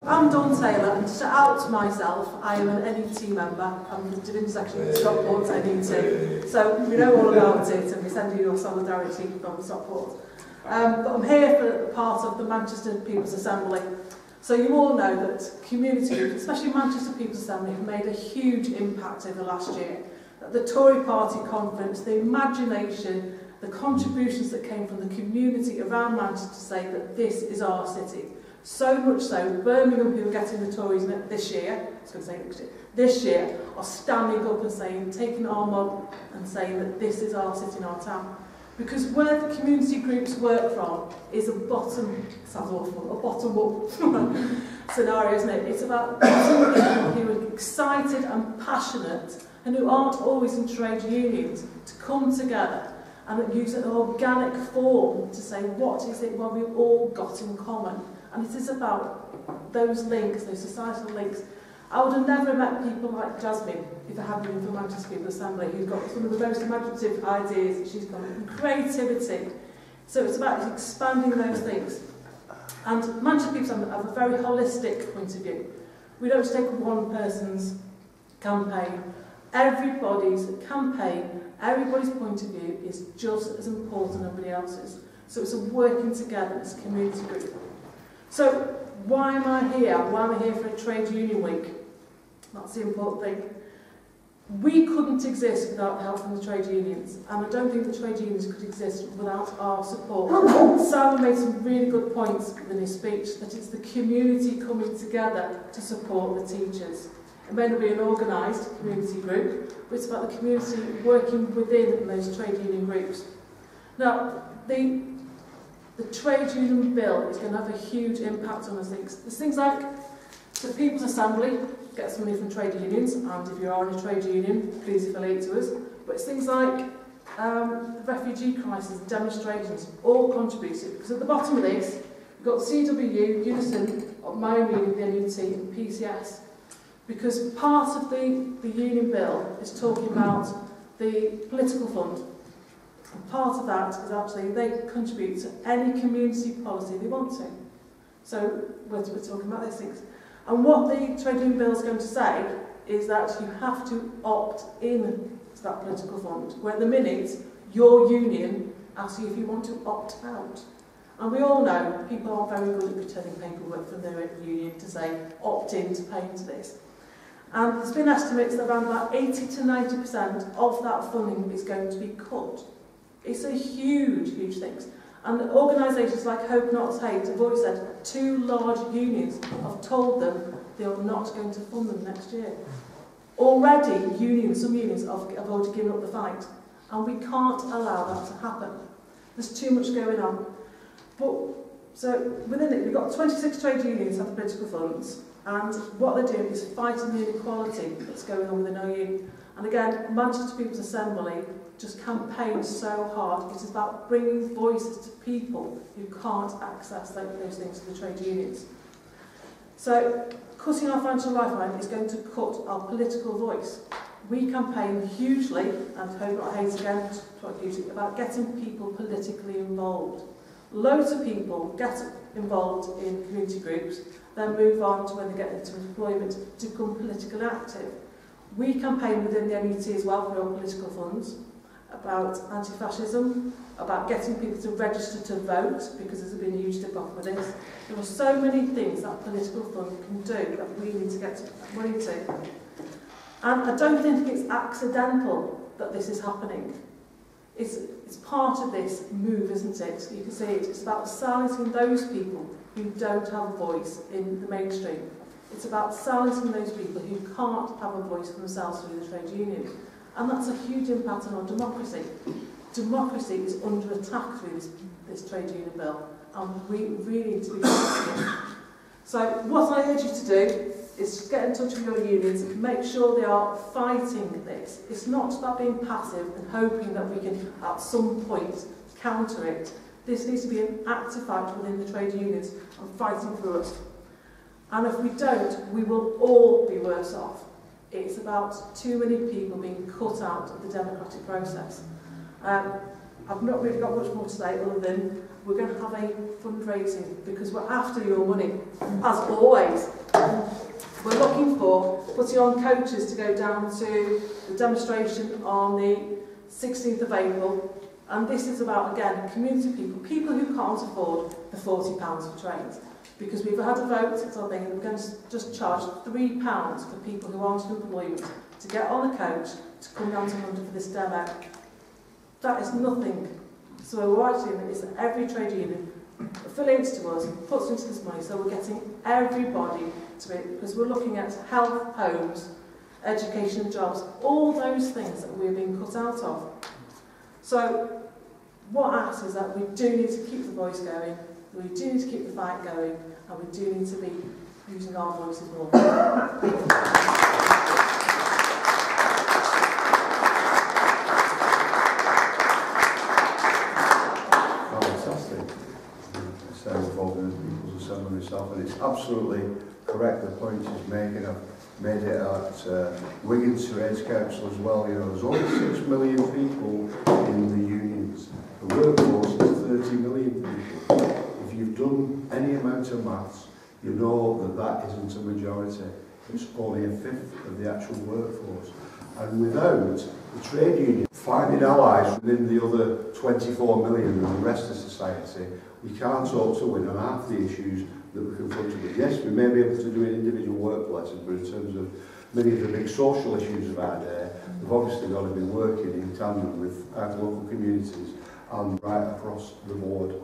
I'm Dawn Taylor, and to out myself, I am an NET member. I'm the Division Secretary of Stockport NET. So we know all about it, and we send you your solidarity from Stockport. But I'm here for part of the Manchester People's Assembly. So you all know that community groups, especially Manchester People's Assembly, have made a huge impact over last year. At the Tory Party conference, the imagination, the contributions that came from the community around Manchester to say that this is our city. So much so, Birmingham, who are getting the Tories this year, I was going to say next year, this year, are standing up and saying, taking our mob and saying that this is our city and our town. Because where the community groups work from is a bottom, sounds awful, a bottom-up scenario, isn't it? It's about people who are excited and passionate and who aren't always in trade unions to come together and use an organic form to say what is it what we've all got in common. And it is about those links, those societal links. I would have never met people like Jasmine if it hadn't been for Manchester People's Assembly, who's got some of the most imaginative ideas that she's got, and creativity. So it's about expanding those things. And Manchester People's Assembly have a very holistic point of view. We don't take one person's campaign. Everybody's campaign, everybody's point of view is just as important as everybody else's. So it's a working together, it's a community group. So why am I here? Why am I here for a trade union week? That's the important thing. We couldn't exist without help from the trade unions, and I don't think the trade unions could exist without our support. Simon made some really good points in his speech, that it's the community coming together to support the teachers. It may not be an organised community group, but it's about the community working within those trade union groups. Now, the trade union bill is going to have a huge impact on those things. There's things like the People's Assembly gets money from trade unions, and if you are in a trade union, please affiliate to us. But it's things like the refugee crisis, demonstrations, all contributed. Because at the bottom of this, we've got CWU, Unison, my own union, the NUT, and PCS. Because part of the union bill is talking about the political fund. And part of that is actually they contribute to any community policy they want to. So we're talking about those things. And what the trade union bill is going to say is that you have to opt in to that political fund, where at the minute your union asks you if you want to opt out. And we all know people aren't very good at returning paperwork from their union to say opt in to pay into this. And there's been estimates that around about 80 to 90% of that funding is going to be cut. It's a huge, huge thing. And organisations like Hope Not Hate have already said 2 large unions have told them they are not going to fund them next year. Already, some unions have already given up the fight. And we can't allow that to happen. There's too much going on. But, so within it, we've got 26 trade unions have political funds. And what they're doing is fighting the inequality that's going on within our union. And again, Manchester People's Assembly just campaigns so hard. It is about bringing voices to people who can't access those things to the trade unions. So, cutting our financial lifeline is going to cut our political voice. We campaign hugely, and Hope Not Hate again, hugely, about getting people politically involved. Loads of people get involved in community groups, then move on to when they get into employment to become politically active. We campaign within the NUT as well for our political funds, about anti-fascism, about getting people to register to vote, because there's been a huge dip-off with this. There are so many things that political fund can do that we need to get money to. And I don't think it's accidental that this is happening. It's part of this move, isn't it? You can see it. It's about silencing those people who don't have a voice in the mainstream. It's about silencing those people who can't have a voice for themselves through the trade union. And that's a huge impact on our democracy. Democracy is under attack through this trade union bill, and we really need to be fighting it. So what I urge you to do is to get in touch with your unions and make sure they are fighting this. It's not about being passive and hoping that we can, at some point, counter it. This needs to be an active fight within the trade unions and fighting for us. And if we don't, we will all be worse off. It's about too many people being cut out of the democratic process. I've not really got much more to say other than we're going to have a fundraising because we're after your money, as always. We're looking for putting on coaches to go down to the demonstration on the 16th of April. And this is about, again, community people who can't afford the £40 for trains. Because we've had a vote, so I think we're going to just charge £3 for people who aren't in employment to get on a coach to come down to London for this demo. That is nothing. So we're actually doing is that every trade union affiliates to us, puts into this money, so we're getting everybody to it, because we're looking at health, homes, education, jobs, all those things that we're being cut out of. So what I ask is that we do need to keep the voice going, we do need to keep the fight going, and we do need to be using our voices more. And it's absolutely correct, the point she's making. I've made it at Wigan Trades Council as well. You know, there's only 6 million people in the unions. The workforce is 30 million people. If you've done any amount of maths, you know that that isn't a majority. It's only a fifth of the actual workforce. And without the trade union finding allies within the other 24 million and the rest of society, we can't hope to win on half the issues that we're confronted with. Yes, we may be able to do an individual workplaces, but in terms of many of the big social issues of our day, we've obviously got to be working in tandem with our local communities and right across the board.